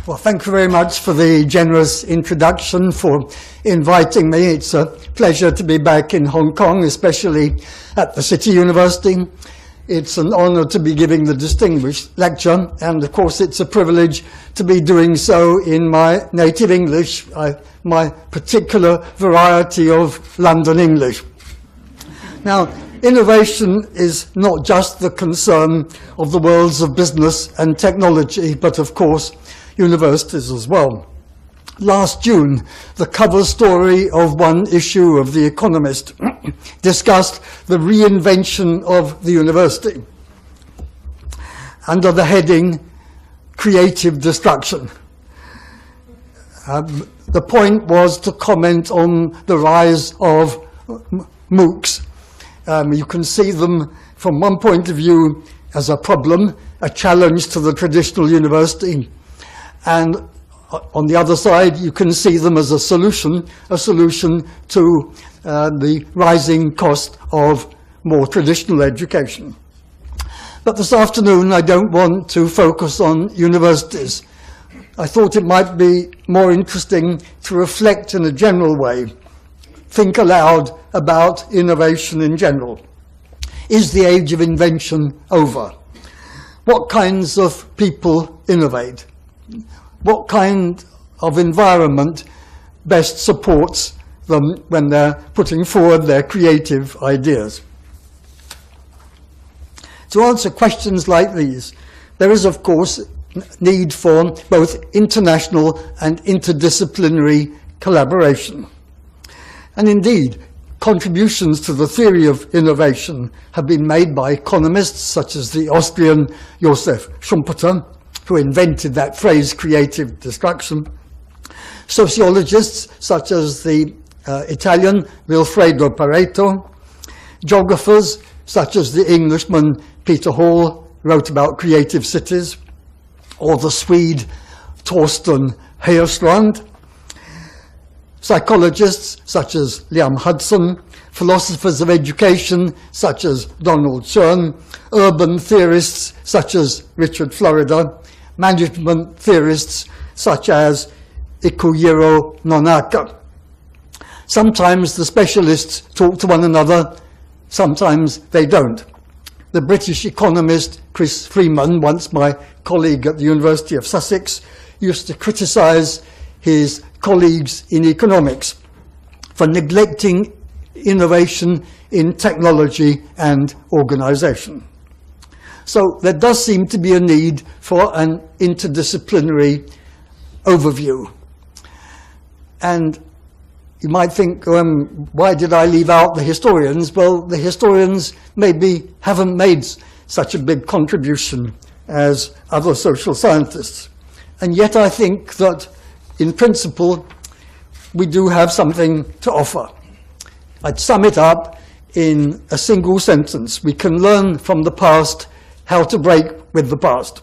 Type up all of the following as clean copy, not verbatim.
Well, thank you very much for the generous introduction, for inviting me. It's a pleasure to be back in Hong Kong, especially at the City University. It's an honor to be giving the distinguished lecture, and of course it's a privilege to be doing so in my native English, my particular variety of London English. Now, innovation is not just the concern of the worlds of business and technology, but of course universities as well. Last June, the cover story of one issue of The Economist discussed the reinvention of the university under the heading Creative Destruction. The point was to comment on the rise of MOOCs. You can see them from one point of view as a problem, a challenge to the traditional university, and on the other side you can see them as a solution to the rising cost of more traditional education. But this afternoon I don't want to focus on universities. I thought it might be more interesting to reflect in a general way, think aloud about innovation in general. Is the age of invention over? What kinds of people innovate? What kind of environment best supports them when they're putting forward their creative ideas? To answer questions like these, there is of course need for both international and interdisciplinary collaboration. And indeed, contributions to the theory of innovation have been made by economists such as the Austrian Joseph Schumpeter, who invented that phrase, creative destruction, sociologists such as the Italian Vilfredo Pareto, geographers such as the Englishman Peter Hall wrote about creative cities, or the Swede Torsten Heerstrand, psychologists such as Liam Hudson, philosophers of education such as Donald Chern, urban theorists such as Richard Florida, management theorists such as Ikujiro Nonaka. Sometimes the specialists talk to one another, sometimes they don't. The British economist Chris Freeman, once my colleague at the University of Sussex, used to criticise his colleagues in economics for neglecting innovation in technology and organisation. So there does seem to be a need for an interdisciplinary overview. And you might think, why did I leave out the historians? Well, the historians maybe haven't made such a big contribution as other social scientists. And yet I think that, in principle, we do have something to offer. I'd sum it up in a single sentence. We can learn from the past how to break with the past.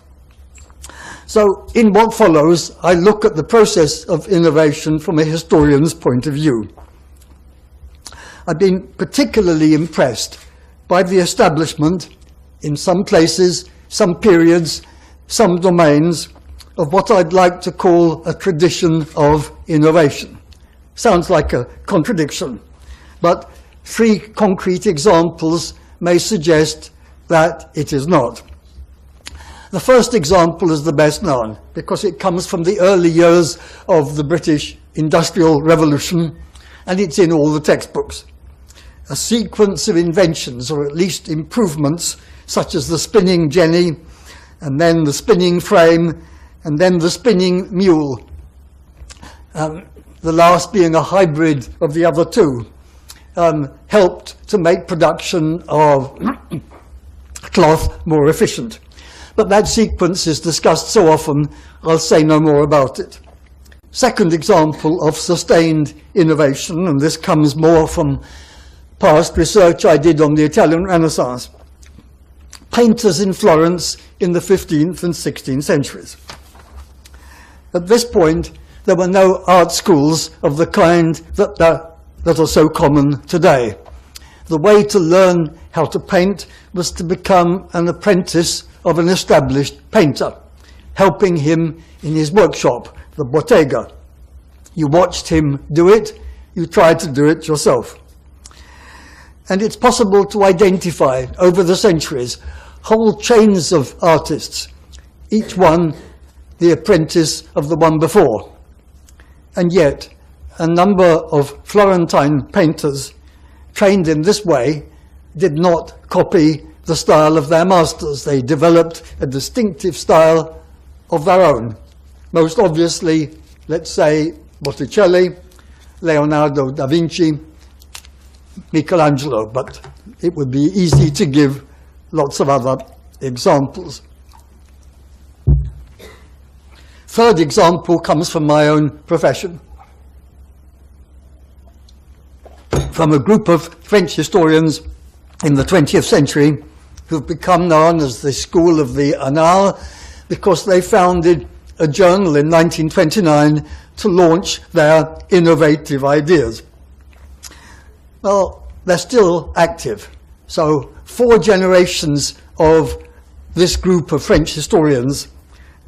So in what follows, I look at the process of innovation from a historian's point of view. I've been particularly impressed by the establishment, in some places, some periods, some domains, of what I'd like to call a tradition of innovation. Sounds like a contradiction, but three concrete examples may suggest that it is not. The first example is the best known because it comes from the early years of the British Industrial Revolution, and it's in all the textbooks. A sequence of inventions, or at least improvements, such as the spinning jenny, and then the spinning frame, and then the spinning mule, the last being a hybrid of the other two, helped to make production of cloth more efficient. But that sequence is discussed so often, I'll say no more about it. Second example of sustained innovation, and this comes more from past research I did on the Italian Renaissance. Painters in Florence in the 15th and 16th centuries. At this point, there were no art schools of the kind that are so common today. The way to learn how to paint was to become an apprentice of an established painter. helping him in his workshop, the bottega. You watched him do it, you tried to do it yourself. And it's possible to identify, over the centuries, whole chains of artists, each one the apprentice of the one before. And yet, a number of Florentine painters trained in this way did not copy the style of their masters. They developed a distinctive style of their own. Most obviously, let's say, Botticelli, Leonardo da Vinci, Michelangelo, but it would be easy to give lots of other examples. Third example comes from my own profession. From a group of French historians in the 20th century who've become known as the School of the Annales because they founded a journal in 1929 to launch their innovative ideas. Well, they're still active. So 4 generations of this group of French historians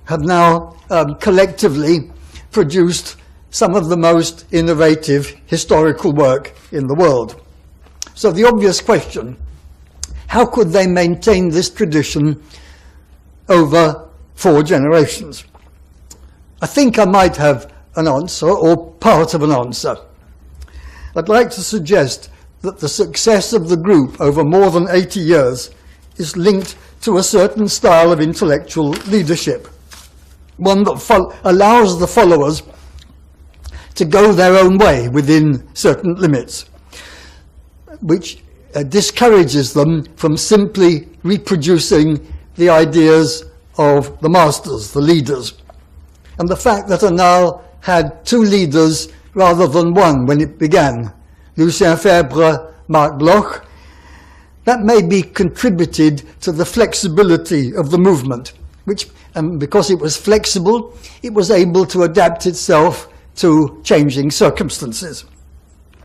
have now collectively produced some of the most innovative historical work in the world. So the obvious question, how could they maintain this tradition over 4 generations? I think I might have an answer, or part of an answer. I'd like to suggest that the success of the group over more than 80 years is linked to a certain style of intellectual leadership, one that allows the followers to go their own way within certain limits, which discourages them from simply reproducing the ideas of the masters, the leaders. And the fact that Annales had 2 leaders rather than 1 when it began, Lucien Febvre, Marc Bloch, that maybe contributed to the flexibility of the movement, which, because it was flexible, it was able to adapt itself to changing circumstances.